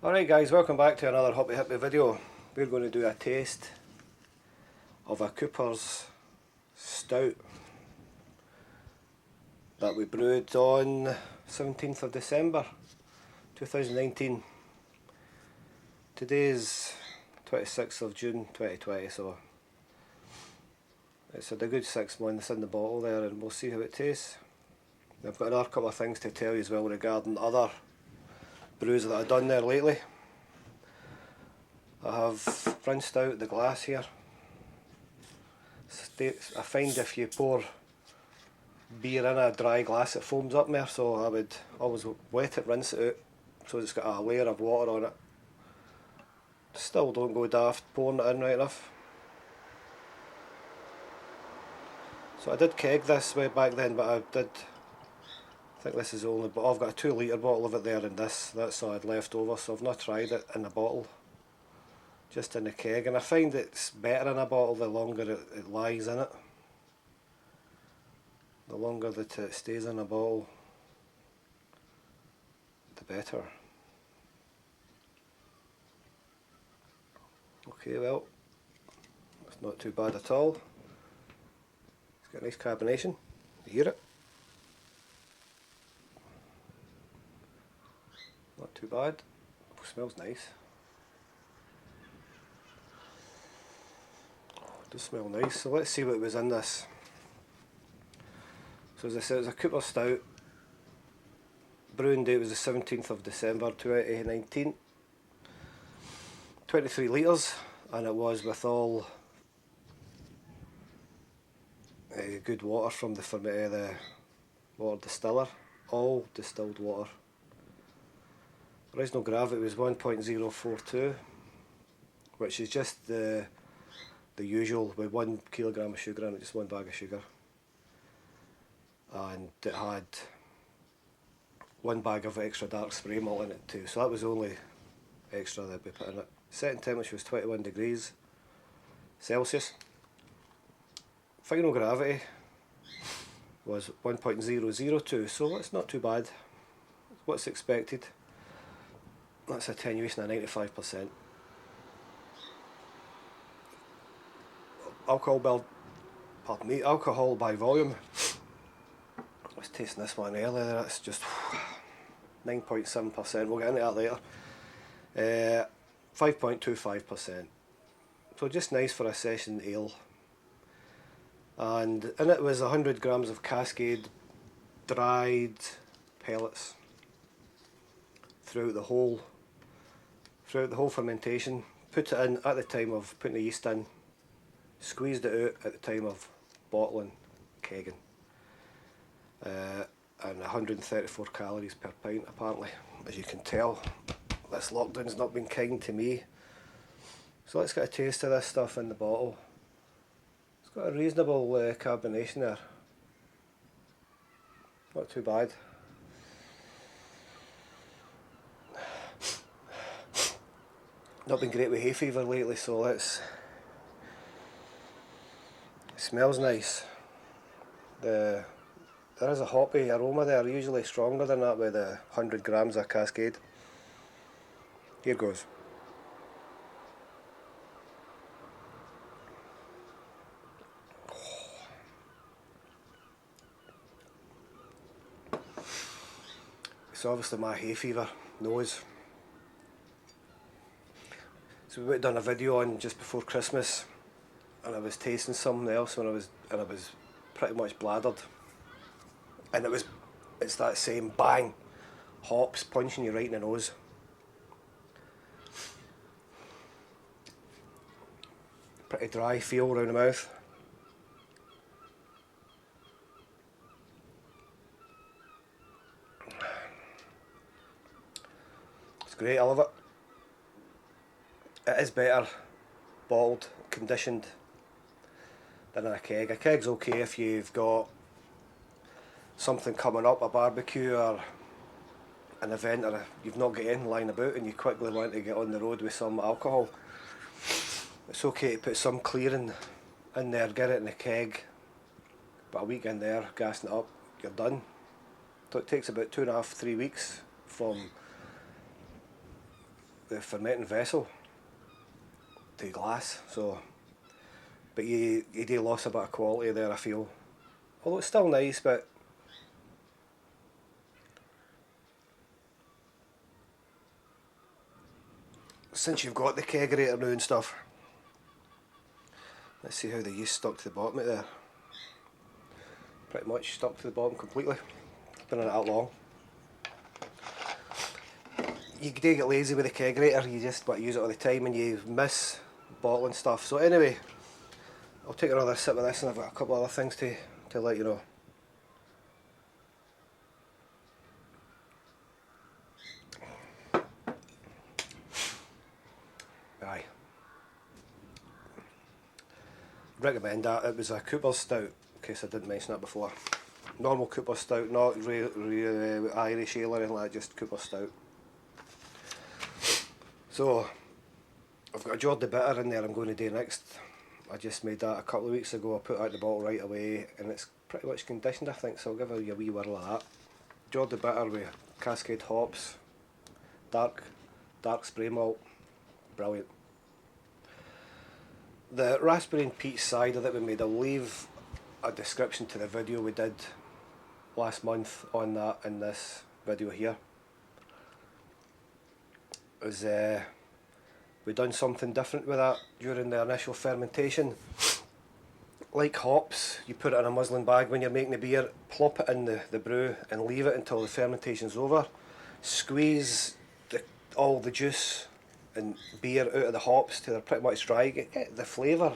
Alright guys, welcome back to another Hoppy Hippie video. We're going to do a taste of a Cooper's Stout that we brewed on 17th of December 2019. Today's 26th of June 2020, so it's had a good 6 months in the bottle there, and we'll see how it tastes. I've got another couple of things to tell you as well regarding other brews that I've done there lately. I have rinsed out the glass here. I find if you pour beer in a dry glass it foams up more, so I would always wet it, rinse it out so it's got a layer of water on it. Still don't go daft pouring it in right enough. So I did keg this way back then, but I think this is only, but I've got a 2 litre bottle of it there, and that's all I'd left over, so I've not tried it in a bottle, just in the keg, and I find it's better in a bottle the longer it lies in it. The longer that it stays in a bottle, the better. Okay, well, it's not too bad at all. It's got nice carbonation, you hear it? Not too bad. Oh, smells nice. Oh, it does smell nice. So let's see what was in this. So as I said, it's a Cooper Stout. Brewing date was the 17th of December 2019. 23 litres, and it was with all good water from the water distiller. All distilled water. Original gravity was 1.042, which is just the usual, with 1 kilogram of sugar in it, just 1 bag of sugar. And it had 1 bag of extra dark spray malt in it too, so that was the only extra that we put in it. Setting temperature was 21 degrees Celsius. Final gravity was 1.002, so it's not too bad. What's expected. That's attenuation of 95%. Alcohol by volume. I was tasting this one earlier, that's just 9.7%, we'll get into that later. 5.25%. So just nice for a session ale. And in it was 100 grams of Cascade dried pellets throughout the whole fermentation. Put it in at the time of putting the yeast in, squeezed it out at the time of bottling, kegging, and 134 calories per pint apparently. As you can tell, this lockdown's not been kind to me. So let's get a taste of this stuff in the bottle. It's got a reasonable carbonation there, not too bad. Not been great with hay fever lately, so it smells nice. There is a hoppy aroma there, usually stronger than that with the 100 grams of Cascade. Here goes. It's obviously my hay fever nose. So we done a video on just before Christmas, and I was tasting something else and I was pretty much bladdered, and it's that same bang, hops punching you right in the nose. Pretty dry feel around the mouth. It's great, I love it. It is better bottled, conditioned than a keg. A keg's okay if you've got something coming up, a barbecue or an event, or you've not got anything lying about and you quickly want to get on the road with some alcohol. It's okay to put some clearing in there, get it in a keg, but a week in there, gassing it up, you're done. So it takes about 2.5–3 weeks from the fermenting vessel to glass, so, but you do lose a bit of quality there, I feel. Although it's still nice, but since you've got the kegerator now and stuff, let's see how the yeast stuck to the bottom of there. Pretty much stuck to the bottom completely. Been in it that long. You do get lazy with the kegerator, you just want to use it all the time and you miss bottling stuff. So anyway, I'll take another sip of this and I've got a couple other things to let you know. Aye. Recommend that. It was a Cooper's Stout, in case I didn't mention that before. Normal Cooper's Stout, not Irish ale or anything like that, just Cooper's Stout. So, I've got a Geordie Bitter in there I'm going to do next. I just made that a couple of weeks ago. I put out the bottle right away and it's pretty much conditioned, I think, so I'll give it a wee whirl of that. Geordie Bitter with Cascade hops, dark spray malt, brilliant. The raspberry and peach cider that we made, I'll leave a description to the video we did last month on that in this video here. We done something different with that during the initial fermentation. Like hops, you put it in a muslin bag when you're making the beer, plop it in the brew and leave it until the fermentation's over. Squeeze all the juice and beer out of the hops till they're pretty much dry, get the flavour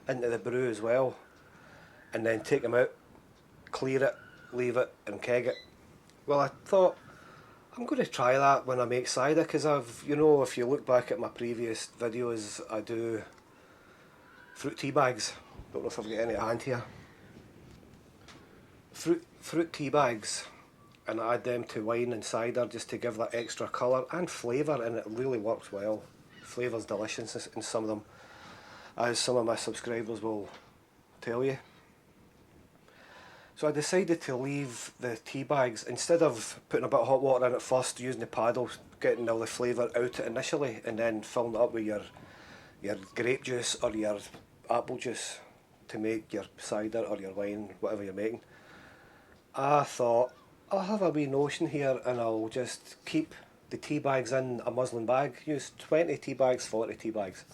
into the brew as well, and then take them out, clear it, leave it and keg it. Well, I thought I'm going to try that when I make cider, because if you look back at my previous videos, I do fruit tea bags. Don't know if I've got any at hand here. Fruit tea bags, and I add them to wine and cider just to give that extra colour and flavour, and it really works well. Flavour's delicious in some of them, as some of my subscribers will tell you. So I decided to leave the tea bags, instead of putting a bit of hot water in it first, using the paddle, getting all the flavour out it initially, and then filling it up with your grape juice or your apple juice to make your cider or your wine, whatever you're making. I thought, I'll have a wee notion here and I'll just keep the tea bags in a muslin bag. Use 20 tea bags, 40 tea bags.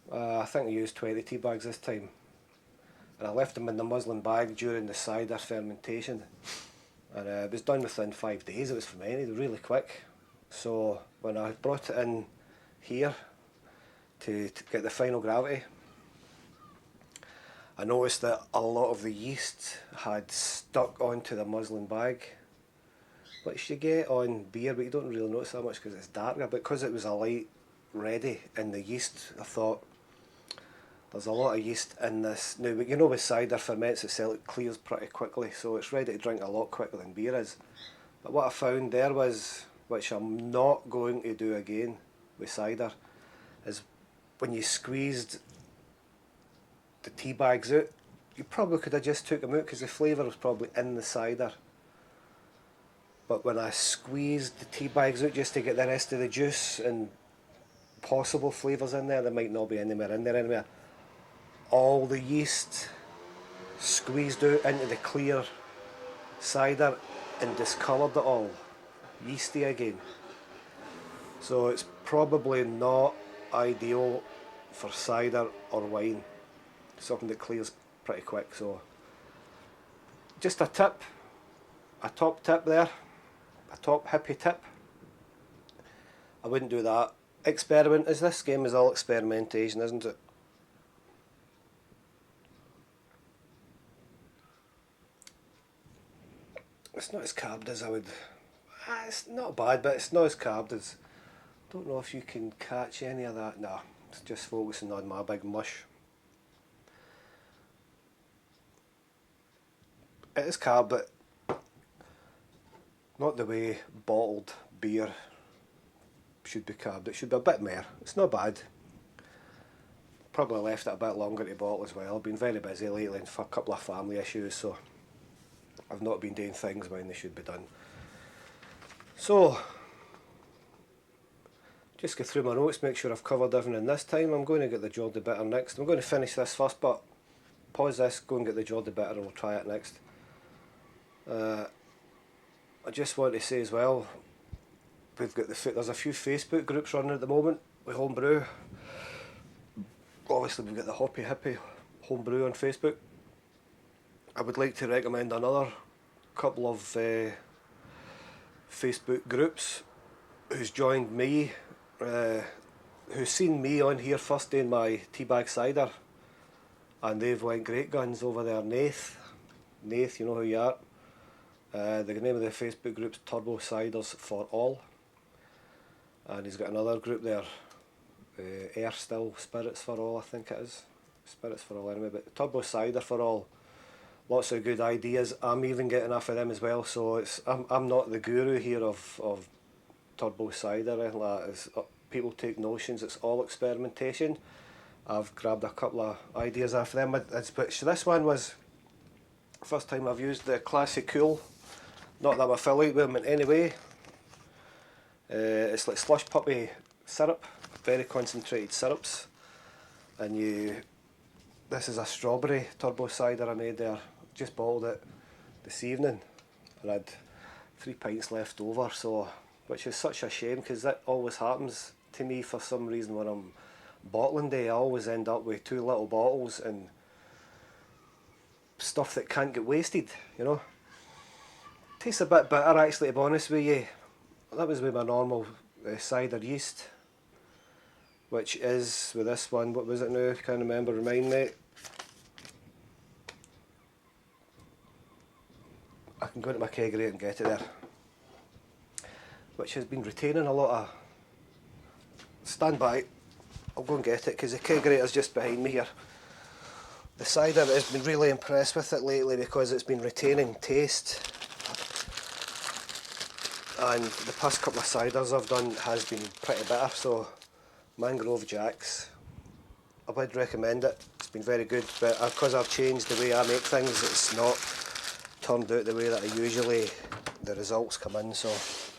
I think I used 20 tea bags this time. And I left them in the muslin bag during the cider fermentation. And it was done within 5 days. It was fermented really quick. So when I brought it in here to get the final gravity, I noticed that a lot of the yeast had stuck onto the muslin bag, which you get on beer, but you don't really notice that much because it's darker. But because it was a light ready in the yeast, I thought, there's a lot of yeast in this. Now, with cider ferments itself, it clears pretty quickly, so it's ready to drink a lot quicker than beer is. But what I found there was, which I'm not going to do again with cider, is when you squeezed the tea bags out, you probably could have just took them out because the flavour was probably in the cider. But when I squeezed the tea bags out just to get the rest of the juice and possible flavours in there might not be anywhere in there anyway. All the yeast squeezed out into the clear cider and discoloured it all, yeasty again. So it's probably not ideal for cider or wine, something that clears pretty quick. So just a tip, a top tip there, a top hippie tip. I wouldn't do that. Experiment, as this game is all experimentation, isn't it? It's not as carved as I would. It's not bad, but it's not as carved as. Don't know if you can catch any of that. Nah, it's just focusing on my big mush. It is carved, but not the way bottled beer should be carved. It should be a bit more. It's not bad. Probably left it a bit longer to bottle as well. I've been very busy lately and for a couple of family issues, so I've not been doing things when they should be done. So just go through my notes, make sure I've covered everything this time. I'm going to get the Geordie Bitter next. I'm going to finish this first, but pause this, go and get the Geordie Bitter and we'll try it next. I just want to say as well, we've got there's a few Facebook groups running at the moment with Homebrew. Obviously we've got the Hoppy, Hippie, Homebrew on Facebook. I would like to recommend another couple of Facebook groups who's joined me, who's seen me on here first doing my teabag cider, and they've went great guns over there. Nath, you know who you are. The name of the Facebook group's Turbo Ciders for All, and he's got another group there, Air Still Spirits for All, I think it is. Spirits for All anyway, but Turbo Cider for All. Lots of good ideas. I'm even getting off of them as well, so I'm not the guru here of turbo cider or anything like that. People take notions, it's all experimentation. I've grabbed a couple of ideas off them, but this one was the first time I've used the Classic Cool. Not that I'm affiliated with them in any way. It's like slush puppy syrup, very concentrated syrups, and this is a strawberry turbo cider I made there. Just bottled it this evening and I had 3 pints left over, so which is such a shame because that always happens to me for some reason when I'm bottling day. I always end up with 2 little bottles and stuff that can't get wasted, you know. Tastes a bit bitter actually, to be honest with you. That was with my normal cider yeast, which is with this one, what was it now? Can't remember, remind me. I can go into my kegerator and get it there. Which has been retaining a lot of... Stand by, I'll go and get it because the kegerator's just behind me here. The cider has been really impressed with it lately because it's been retaining taste. And the past couple of ciders I've done has been pretty bitter, so Mangrove Jack's, I would recommend it. It's been very good, but because I've changed the way I make things, it's not turned out the way that the results come in, so it's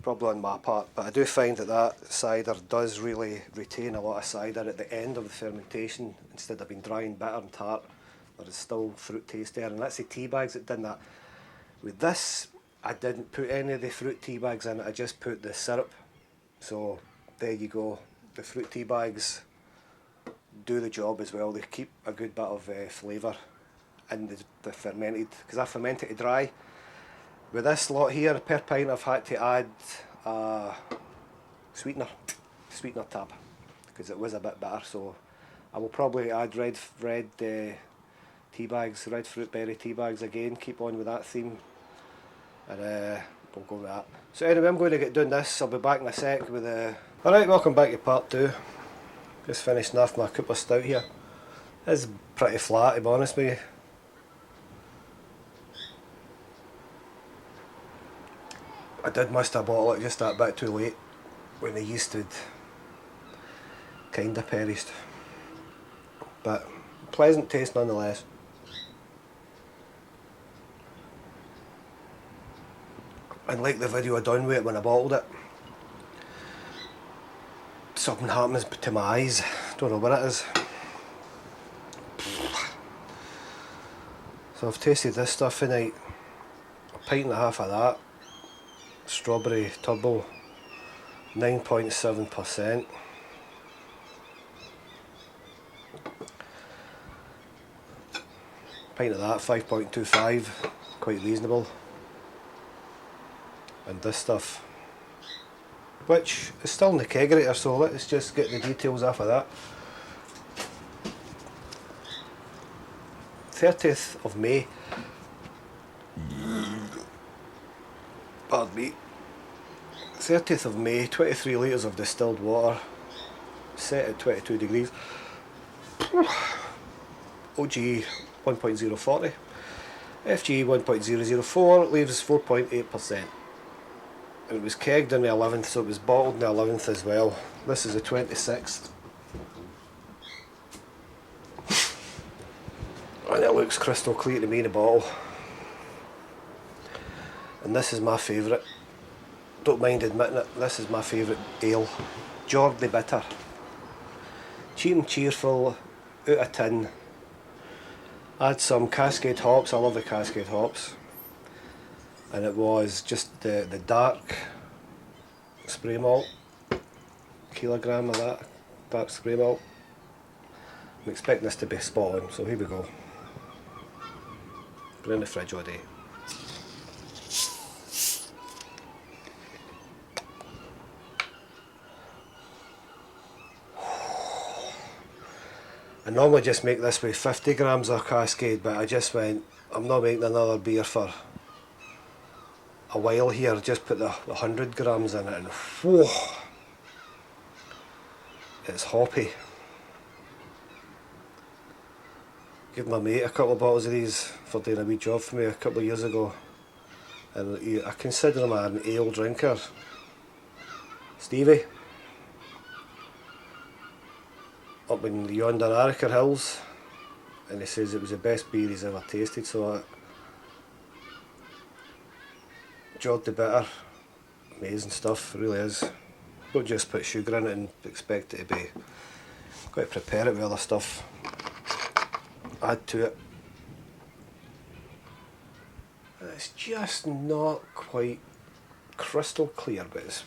probably on my part. But I do find that cider does really retain a lot of cider at the end of the fermentation instead of being dry and bitter and tart. There is still fruit taste there, and that's the tea bags that did that. With this, I didn't put any of the fruit tea bags in it, I just put the syrup. So there you go, the fruit tea bags do the job as well. They keep a good bit of flavour in the fermented, because I ferment it to dry. With this lot here, per pint I've had to add a sweetener tab because it was a bit bitter, so I will probably add red tea bags, red fruit berry tea bags again, keep on with that theme, and we'll go with that. So anyway, I'm going to get doing this. I'll be back in a sec with the... Alright, welcome back to part 2. Just finishing off my Cooper Stout here. It's pretty flat, to be honest with you. I did miss a bottle it just that bit too late when the yeast had kinda perished. But pleasant taste nonetheless. And like the video I done with it when I bottled it, something happens to my eyes. Don't know what it is. So I've tasted this stuff tonight. A pint and a half of that. Strawberry Turbo, 9.7%. Pint of that, 5.25, quite reasonable. And this stuff, which is still in the kegerator, so let's just get the details off of that. 30th of May. Pardon me. 30th of May, 23 litres of distilled water, set at 22 degrees. OG 1.040, FG 1.004, leaves 4.8%. And it was kegged on the 11th, so it was bottled on the 11th as well. This is the 26th. And it looks crystal clear to me in the bottle. And this is my favourite. don't mind admitting it, this is my favourite ale. Geordie Bitter. Cheap and cheerful, out of tin. Add some Cascade hops, I love the Cascade hops. And it was just the dark spray malt, kilogram of that dark spray malt. I'm expecting this to be spot on, so here we go. Put it in the fridge all day. I normally just make this with 50 grams of Cascade, but I just went, I'm not making another beer for a while here, just put the 100 grams in it, and whoa, it's hoppy. Gave my mate a couple of bottles of these for doing a wee job for me a couple of years ago, and I consider him an ale drinker. Stevie, up in the yonder Ariker Hills, and he says it was the best beer he's ever tasted, so Geordie Bitter, amazing stuff, it really is. Don't just put sugar in it and expect it to be, got to prepare it with other stuff, add to it. And it's just not quite crystal clear, but it's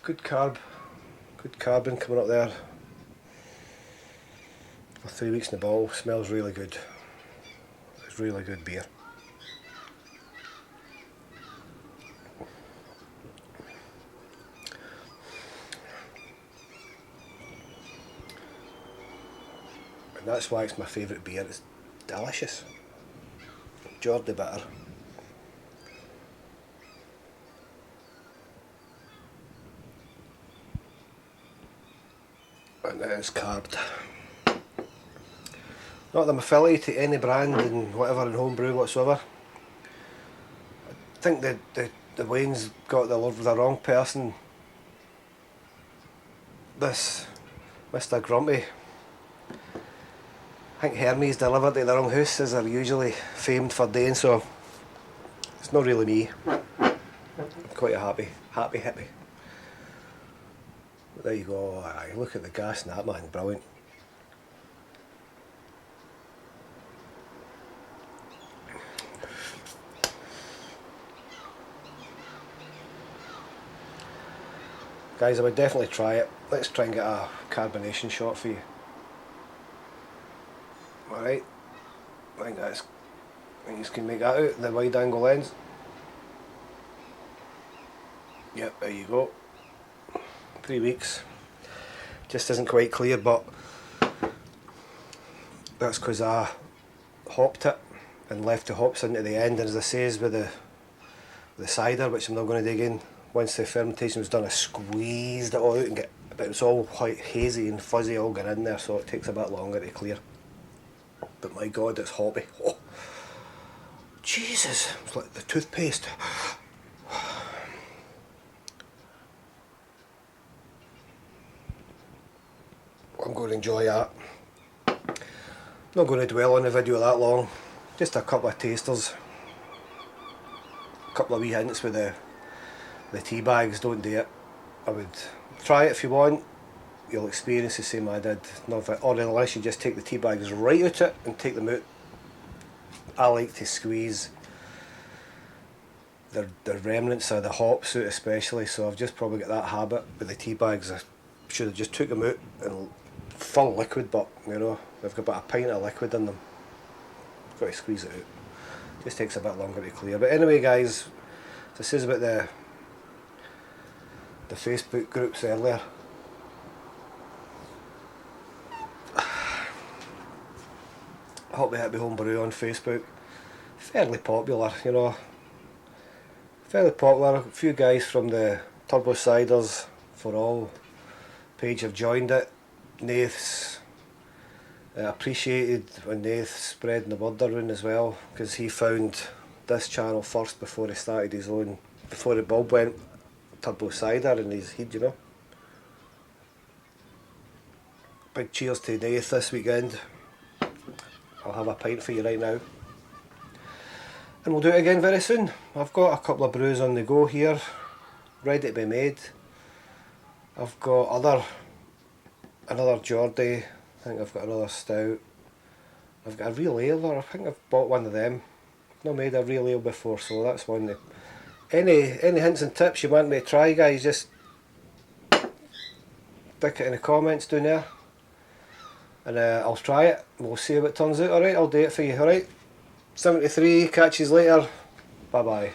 good carbon coming up there. For 3 weeks in the bottle, smells really good. It's really good beer. And that's why it's my favourite beer, it's delicious. Geordie Bitter. And it is carved. Not that I'm affiliated to any brand and whatever in homebrew whatsoever. I think the Wayne's got the wrong person. This Mr. Grumpy, I think Hermes delivered to the wrong house, as they're usually famed for doing, so it's not really me. I'm quite a happy hippie. But there you go, aye, look at the gas in that, man, brilliant. Guys, I would definitely try it. Let's try and get a carbonation shot for you. Alright, I think you can make that out, the wide angle lens. Yep, there you go. 3 weeks. Just isn't quite clear, but that's because I hopped it and left the hops into the end, and as I says with the cider, which I'm not going to dig in, once the fermentation was done I squeezed it all out and but it's all quite hazy and fuzzy all got in there, so it takes a bit longer to clear. But my god, it's hoppy. Oh, Jesus, it's like the toothpaste. I'm going to enjoy that. Not going to dwell on the video that long, just a couple of tasters, a couple of wee hints with the tea bags. Don't do it. I would try it if you want, you'll experience the same I did, or unless you just take the tea bags right out it and take them out. I like to squeeze the remnants of the hops out especially, so I've just probably got that habit with the tea bags. I should have just took them out and full liquid, but you know, they've got about a pint of liquid in them. Got to squeeze it out. Just takes a bit longer to clear. But anyway guys, this is about the Facebook groups earlier. Hoppy Hippie Homebrew on Facebook. Fairly popular, you know. Fairly popular. A few guys from the Turbo Ciders for All page have joined it. Nath's appreciated when Nath spreading the word around as well, because he found this channel first before he started his own, before the bulb went Turbo Cider in his head, you know. Big cheers to Nath this weekend. I'll have a pint for you right now. and we'll do it again very soon. I've got a couple of brews on the go here, ready to be made. I've got another Geordie, I think I've got another stout. I've got a real ale, I think I've bought one of them. I've not made a real ale before, so that's one that... Any hints and tips you want me to try, guys, just stick it in the comments down there. And I'll try it, we'll see how it turns out. Alright, I'll do it for you, alright? 73, catch you later, bye bye.